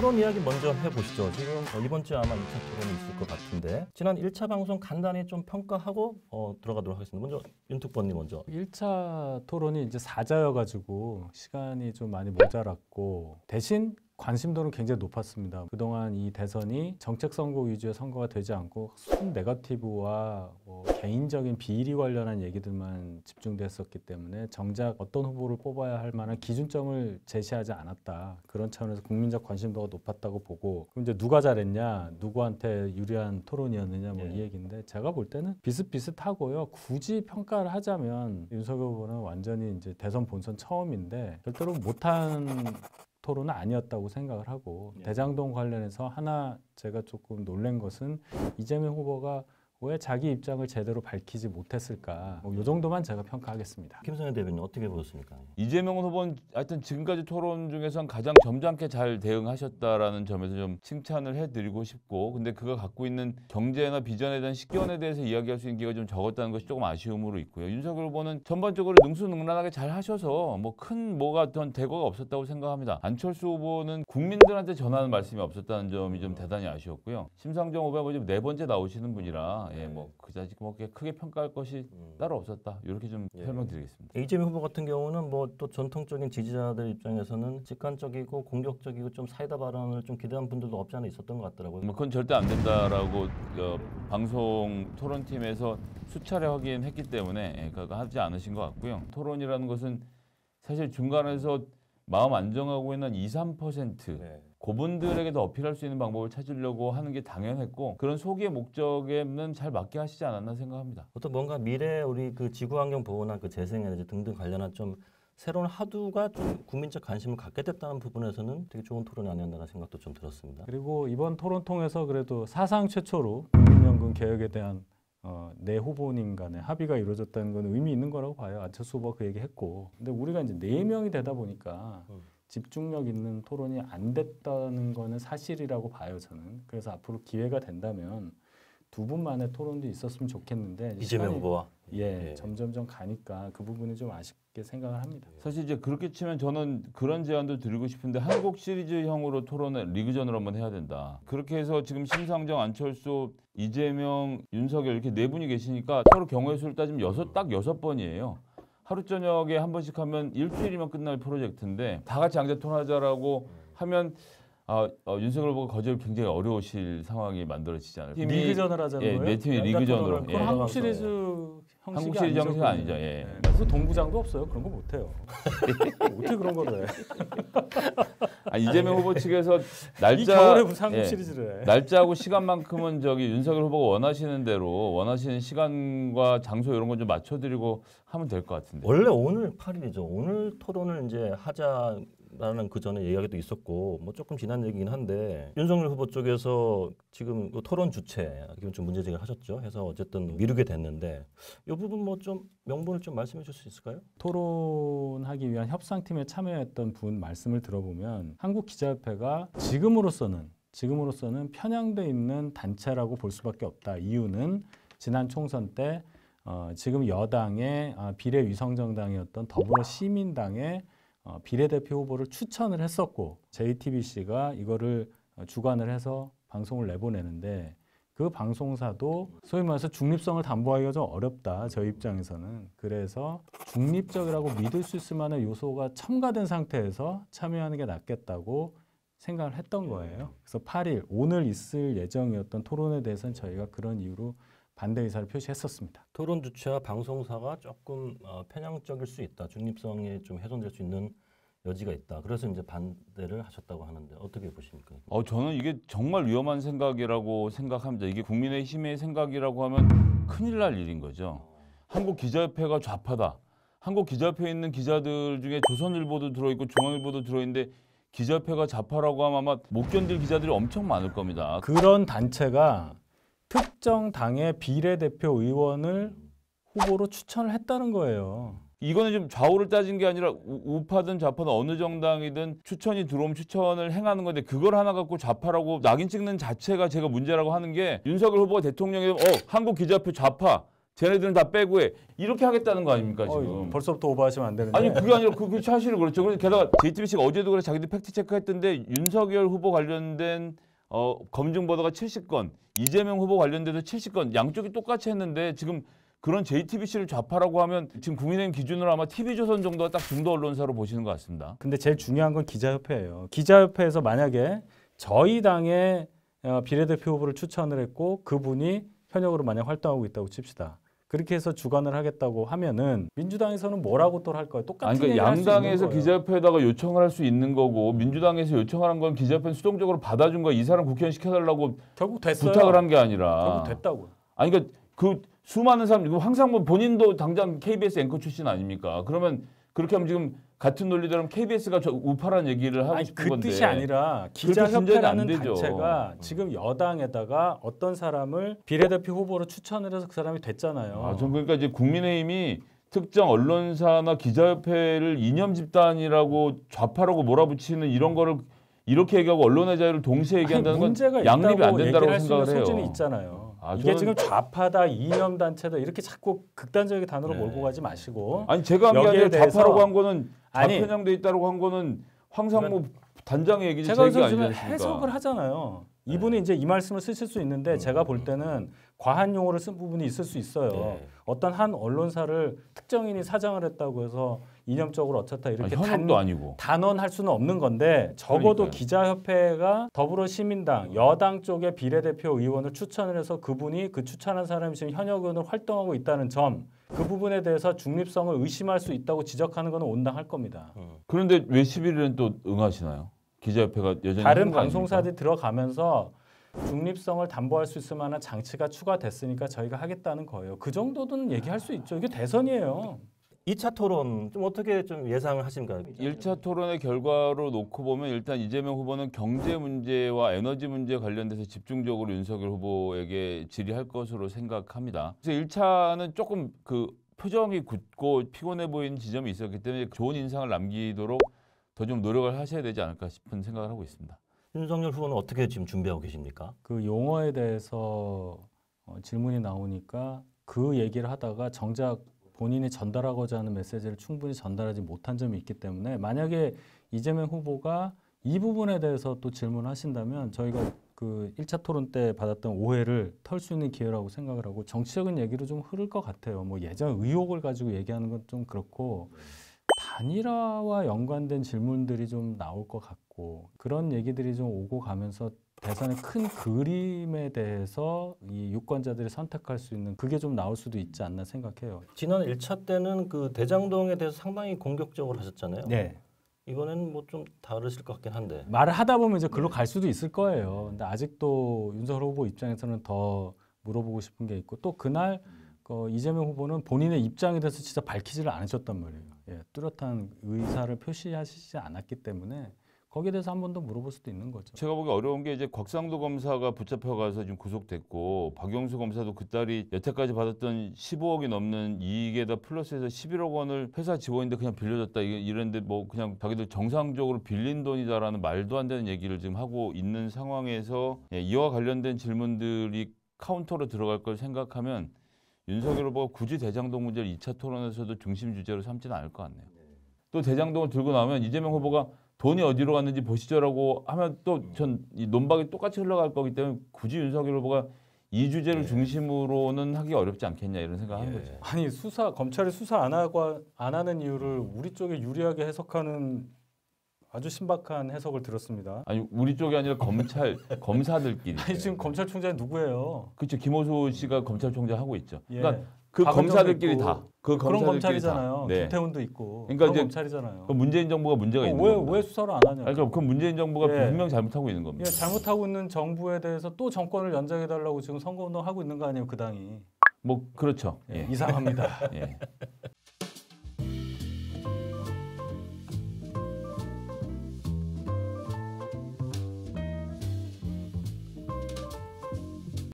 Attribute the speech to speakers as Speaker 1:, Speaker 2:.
Speaker 1: 토론 이야기 먼저 해보시죠. 지금 이번 주에 아마 2차 토론이 있을 것 같은데 지난 1차 방송 간단히 좀 평가하고 들어가도록 하겠습니다. 먼저 윤특보님 먼저.
Speaker 2: 1차 토론이 이제 사자여가지고 시간이 좀 많이 모자랐고 대신 관심도는 굉장히 높았습니다. 그동안 이 대선이 정책 선거 위주의 선거가 되지 않고 순 네거티브와 개인적인 비리 관련한 얘기들만 집중됐었기 때문에 정작 어떤 후보를 뽑아야 할 만한 기준점을 제시하지 않았다. 그런 차원에서 국민적 관심도가 높았다고 보고 그럼 이제 누가 잘했냐, 누구한테 유리한 토론이었느냐 이 얘기인데 제가 볼 때는 비슷비슷하고요. 굳이 평가를 하자면 윤석열 후보는 완전히 이제 대선 본선 처음인데 절대로 못한 토론은 아니었다고 생각을 하고 대장동 관련해서 하나 제가 조금 놀란 것은 이재명 후보가 왜 자기 입장을 제대로 밝히지 못했을까 이 정도만 제가 평가하겠습니다.
Speaker 1: 김성현 대변인 어떻게 보셨습니까?
Speaker 3: 이재명 후보는 하여튼 지금까지 토론 중에선 가장 점잖게 잘 대응하셨다라는 점에서 좀 칭찬을 해드리고 싶고 근데 그가 갖고 있는 경제나 비전에 대한 식견에 대해서 이야기할 수 있는 기회가 좀 적었다는 것이 조금 아쉬움으로 있고요. 윤석열 후보는 전반적으로 능수능란하게 잘 하셔서 큰 뭐가 어떤 대거가 없었다고 생각합니다. 안철수 후보는 국민들한테 전하는 말씀이 없었다는 점이 좀 대단히 아쉬웠고요. 심상정 후보가 지금 4번째 나오시는 분이라 그자지 크게 평가할 것이 따로 없었다. 이렇게 좀 설명드리겠습니다.
Speaker 1: 이재명 후보 같은 경우는 또 전통적인 지지자들 입장에서는 직관적이고 공격적이고 좀 사이다 발언을 좀 기대한 분들도 없지 않아 있었던 것 같더라고요.
Speaker 3: 그건 절대 안 된다라고 방송 토론팀에서 수차례 확인했기 때문에 그거 하지 않으신 것 같고요. 토론이라는 것은 사실 중간에서 마음 안정하고 있는 2, 3% 그분들에게도 어필할 수 있는 방법을 찾으려고 하는 게 당연했고 그런 소기의 목적에는 잘 맞게 하시지 않았나 생각합니다.
Speaker 1: 어떤 뭔가 미래 우리 그 지구환경 보호나 그 재생에너지 등등 관련한 좀 새로운 하두가 좀 국민적 관심을 갖게 됐다는 부분에서는 되게 좋은 토론이 아니었나 생각도 좀 들었습니다.
Speaker 2: 그리고 이번 토론 통해서 그래도 사상 최초로 국민연금 개혁에 대한 내 후보님 간에 합의가 이루어졌다는 건 의미 있는 거라고 봐요. 안철수 후보가 그 얘기했고. 근데 우리가 이제 4명이 되다 보니까 집중력 있는 토론이 안 됐다는 거는 사실이라고 봐요, 저는. 그래서 앞으로 기회가 된다면 두 분만의 토론도 있었으면 좋겠는데
Speaker 1: 이재명 후보와
Speaker 2: 점점점 가니까 그 부분이 좀 아쉽게 생각을 합니다.
Speaker 3: 사실 이제 그렇게 치면 저는 그런 제안도 드리고 싶은데 한국 시리즈형으로 토론을 리그전으로 한번 해야 된다. 그렇게 해서 지금 심상정, 안철수, 이재명, 윤석열 이렇게 4분이 계시니까 서로 경우의 수를 따지면 딱 6번이에요. 하루 저녁에 한 번씩 하면 일주일이면 끝날 프로젝트인데 다 같이 양자 토론하자라고 하면 윤석열 후보가 거절 굉장히 어려우실 상황이 만들어지지 않을까.
Speaker 2: 리그전을 하자는 거예요?
Speaker 3: 네 팀이 리그전으로.
Speaker 2: 그럼 한국 시리즈
Speaker 3: 한국 시리즈 형식은 아니죠.
Speaker 2: 그래서 동부장도 없어요. 그런 거 못해요. 어떻게 그런 거를 해?
Speaker 3: 이재명 후보 측에서
Speaker 2: 이 겨울에 무슨 한국 시리즈를 해?
Speaker 3: 날짜하고 시간만큼은 윤석열 후보가 원하시는 대로 원하시는 시간과 장소 이런 건 좀 맞춰드리고 하면 될 것 같은데.
Speaker 1: 원래 오늘 8일이죠. 오늘 토론을 이제 하자라는 그 전에 이야기도 있었고 조금 지난 얘기긴 한데 윤석열 후보 쪽에서 지금 토론 주체 좀 문제 제기를 하셨죠. 해서 어쨌든 미루게 됐는데 이 부분 좀 명분을 좀 말씀해 줄 수 있을까요?
Speaker 2: 토론하기 위한 협상팀에 참여했던 분 말씀을 들어보면 한국기자협회가 지금으로서는 편향돼 있는 단체라고 볼 수밖에 없다. 이유는 지난 총선 때 지금 여당의 비례위성정당이었던 더불어시민당의 비례대표 후보를 추천을 했었고 JTBC가 이거를 주관을 해서 방송을 내보내는데 그 방송사도 소위 말해서 중립성을 담보하기가 좀 어렵다. 저희 입장에서는. 그래서 중립적이라고 믿을 수 있을 만한 요소가 첨가된 상태에서 참여하는 게 낫겠다고 생각을 했던 거예요. 그래서 8일 오늘 있을 예정이었던 토론에 대해서는 저희가 그런 이유로 반대 의사를 표시했었습니다.
Speaker 1: 토론 주체와 방송사가 조금 편향적일 수 있다. 중립성이 좀 훼손될 수 있는 여지가 있다. 그래서 이제 반대를 하셨다고 하는데 어떻게 보십니까?
Speaker 3: 저는 이게 정말 위험한 생각이라고 생각합니다. 이게 국민의힘의 생각이라고 하면 큰일 날 일인 거죠. 한국기자협회가 좌파다. 한국기자협회에 있는 기자들 중에 조선일보도 들어있고 중앙일보도 들어있는데 기자협회가 좌파라고 하면 아마 못 견딜 기자들이 엄청 많을 겁니다.
Speaker 2: 그런 단체가 특정 당의 비례대표 의원을 후보로 추천을 했다는 거예요.
Speaker 3: 이거는 좀 좌우를 따진 게 아니라 우파든 좌파든 어느 정당이든 추천이 들어오면 추천을 행하는 건데 그걸 하나 갖고 좌파라고 낙인 찍는 자체가 제가 문제라고 하는 게 윤석열 후보가 대통령이 한국기자협회 좌파 쟤네들은 다 빼고 해. 이렇게 하겠다는 거 아닙니까 지금?
Speaker 2: 벌써부터 오버하시면 안 되는데.
Speaker 3: 아니 그게 아니라 그 사실은 그렇죠. 그래서 게다가 JTBC가 어제도 그래 자기들 팩트 체크했던데 윤석열 후보 관련된 검증 보도가 70건, 이재명 후보 관련돼서 70건, 양쪽이 똑같이 했는데 지금 그런 JTBC를 좌파라고 하면 지금 국민의힘 기준으로 아마 TV조선 정도가 딱 중도 언론사로 보시는 것 같습니다.
Speaker 2: 근데 제일 중요한 건 기자협회예요. 기자협회에서 만약에 저희 당의 비례대표 후보를 추천을 했고 그분이 현역으로 만약 활동하고 있다고 칩시다. 그렇게 해서 주관을 하겠다고 하면은 민주당에서는 뭐라고 또 할 거예요? 똑같은
Speaker 3: 아니, 그러니까
Speaker 2: 얘기를 할수 있는
Speaker 3: 양당에서
Speaker 2: 거예요.
Speaker 3: 기자협회에다가 요청을 할 수 있는 거고 민주당에서 요청하는 건 기자협회는 수동적으로 받아준 거야. 이 사람 국회의원 시켜달라고
Speaker 2: 결국 됐어요.
Speaker 3: 부탁을 한 게 아니라.
Speaker 2: 결국 됐다고.
Speaker 3: 아니 그러니까 그 수많은 사람 이거 항상 뭐 본인도 당장 KBS 앵커 출신 아닙니까? 그러면 그렇게 하면 지금 같은 논리대로 KBS가 저 우파란 얘기를 하고
Speaker 2: 아니
Speaker 3: 싶은
Speaker 2: 그
Speaker 3: 건데
Speaker 2: 뜻이 아니라
Speaker 3: 그렇게 진전이 안
Speaker 2: 기자협회라는
Speaker 3: 되죠.
Speaker 2: 단체가 지금 여당에다가 어떤 사람을 비례대표 후보로 추천을 해서 그 사람이 됐잖아요.
Speaker 3: 전 그러니까 이제 국민의힘이 특정 언론사나 기자협회를 이념 집단이라고 좌파라고 몰아붙이는 이런 거를 이렇게 얘기하고 언론의 자유를 동시에 얘기한다는 건
Speaker 2: 문제가
Speaker 3: 양립이 안
Speaker 2: 있다고
Speaker 3: 된다고
Speaker 2: 얘기를 할 수 있는
Speaker 3: 생각을 해요.
Speaker 2: 소진이 있잖아요.
Speaker 3: 아,
Speaker 2: 이게
Speaker 3: 저는-
Speaker 2: 지금 좌파다, 이념 단체다 이렇게 자꾸 극단적인 단어로
Speaker 3: 네.
Speaker 2: 몰고 가지 마시고
Speaker 3: 아니 제가 한 게
Speaker 2: 여기에
Speaker 3: 아니라
Speaker 2: 대해서-
Speaker 3: 좌파라고 한 거는
Speaker 2: 아니,
Speaker 3: 좌편향돼 있다고 한 거는 황상무 단장의 얘기지 제
Speaker 2: 제가
Speaker 3: 얘기
Speaker 2: 요즘
Speaker 3: 아니지 않습니까?
Speaker 2: 해석을 하잖아요.
Speaker 3: 네.
Speaker 2: 이분이 이제 이 말씀을 쓰실 수 있는데 제가 볼 때는 과한 용어를 쓴 부분이 있을 수 있어요.
Speaker 1: 네.
Speaker 2: 어떤 한 언론사를 특정인이 사장을 했다고 해서 이념적으로 어쩌다 이렇게
Speaker 3: 현역도 아니고
Speaker 2: 단언할 수는 없는 건데 적어도
Speaker 3: 그러니까요.
Speaker 2: 기자협회가 더불어시민당 여당 쪽의 비례대표 의원을 추천을 해서 그분이 그 추천한 사람이 지금 현역 의원으로 활동하고 있다는 점, 그 부분에 대해서 중립성을 의심할 수 있다고 지적하는 것은 온당할 겁니다.
Speaker 3: 그런데 왜 11일은 또 응하시나요? 기자협회가 여전히
Speaker 2: 다른
Speaker 3: 하는 거 아닙니까?
Speaker 2: 방송사들이 들어가면서 중립성을 담보할 수 있을 만한 장치가 추가됐으니까 저희가 하겠다는 거예요. 그 정도는 얘기할 수 있죠. 이게 대선이에요.
Speaker 1: 2차 토론 좀 어떻게 좀 예상을 하십니까?
Speaker 3: 1차 토론의 결과로 놓고 보면 일단 이재명 후보는 경제 문제와 에너지 문제 관련돼서 집중적으로 윤석열 후보에게 질의할 것으로 생각합니다. 그래서 1차는 조금 그 표정이 굳고 피곤해 보이는 지점이 있었기 때문에 좋은 인상을 남기도록 더 좀 노력을 하셔야 되지 않을까 싶은 생각을 하고 있습니다.
Speaker 1: 윤석열 후보는 어떻게 지금 준비하고 계십니까?
Speaker 2: 그 용어에 대해서 질문이 나오니까 그 얘기를 하다가 정작 본인이 전달하고자 하는 메시지를 충분히 전달하지 못한 점이 있기 때문에 만약에 이재명 후보가 이 부분에 대해서 또 질문하신다면 저희가 그 1차 토론 때 받았던 오해를 털 수 있는 기회라고 생각을 하고 정치적인 얘기로 좀 흐를 것 같아요. 뭐 예전 의혹을 가지고 얘기하는 건 좀 그렇고 단일화와 연관된 질문들이 좀 나올 것 같고 그런 얘기들이 좀 오고 가면서 대선의 큰 그림에 대해서 이 유권자들이 선택할 수 있는 그게 좀 나올 수도 있지 않나 생각해요.
Speaker 1: 지난 1차 때는 그 대장동에 대해서 상당히 공격적으로 하셨잖아요.
Speaker 2: 네.
Speaker 1: 이번에는 뭐 좀 다르실 것 같긴 한데.
Speaker 2: 말을 하다 보면 이제 글로 갈 수도 있을 거예요. 근데 아직도 윤석열 후보 입장에서는 더 물어보고 싶은 게 있고 또 그날 이재명 후보는 본인의 입장에 대해서 진짜 밝히지를 않으셨단 말이에요. 예, 뚜렷한 의사를 표시하시지 않았기 때문에 거기에 대해서 한 번 더 물어볼 수도 있는 거죠.
Speaker 3: 제가 보기 어려운 게 이제 곽상도 검사가 붙잡혀가서 지금 구속됐고 박영수 검사도 그 딸이 여태까지 받았던 15억이 넘는 이익에다 플러스해서 11억 원을 회사 직원인데 그냥 빌려줬다 이랬는데 뭐 그냥 자기들 정상적으로 빌린 돈이다라는 말도 안 되는 얘기를 지금 하고 있는 상황에서 이와 관련된 질문들이 카운터로 들어갈 걸 생각하면 윤석열 후보가 굳이 대장동 문제를 2차 토론에서도 중심 주제로 삼지는 않을 것 같네요. 또 대장동을 들고 나오면 이재명 후보가 돈이 어디로 갔는지 보시죠라고 하면 또 전 이 논박이 똑같이 흘러갈 거기 때문에 굳이 윤석열 후보가 이 주제를 중심으로는 하기 어렵지 않겠냐 이런 생각하는 거죠.
Speaker 2: 아니 검찰이 수사 안 하는 이유를 우리 쪽에 유리하게 해석하는 아주 신박한 해석을 들었습니다.
Speaker 3: 아니 우리 쪽이 아니라 검사들끼리.
Speaker 2: 아니 지금 검찰총장이 누구예요?
Speaker 3: 그렇죠. 김호수 씨가 검찰총장 하고 있죠.
Speaker 2: 예.
Speaker 3: 그러니까 그
Speaker 2: 박은정도
Speaker 3: 검사들끼리
Speaker 2: 있고.
Speaker 3: 다. 그
Speaker 2: 그런
Speaker 3: 검사들끼리
Speaker 2: 검찰이잖아요.
Speaker 3: 다. 네.
Speaker 2: 김태훈도 있고.
Speaker 3: 그러니까
Speaker 2: 그런
Speaker 3: 이제
Speaker 2: 검찰이잖아요.
Speaker 3: 그 문재인 정부가 문제가 있는 겁니다.
Speaker 2: 왜 수사를 안 하냐?
Speaker 3: 아니, 그러니까 그 문재인 정부가
Speaker 2: 예.
Speaker 3: 분명 잘못하고 있는
Speaker 2: 예,
Speaker 3: 겁니다.
Speaker 2: 잘못하고 있는 정부에 대해서 또 정권을 연장해달라고 지금 선거운동 하고 있는 거 아니에요, 그 당이?
Speaker 3: 뭐 그렇죠.
Speaker 2: 예,
Speaker 3: 예.
Speaker 2: 이상합니다.
Speaker 3: 예.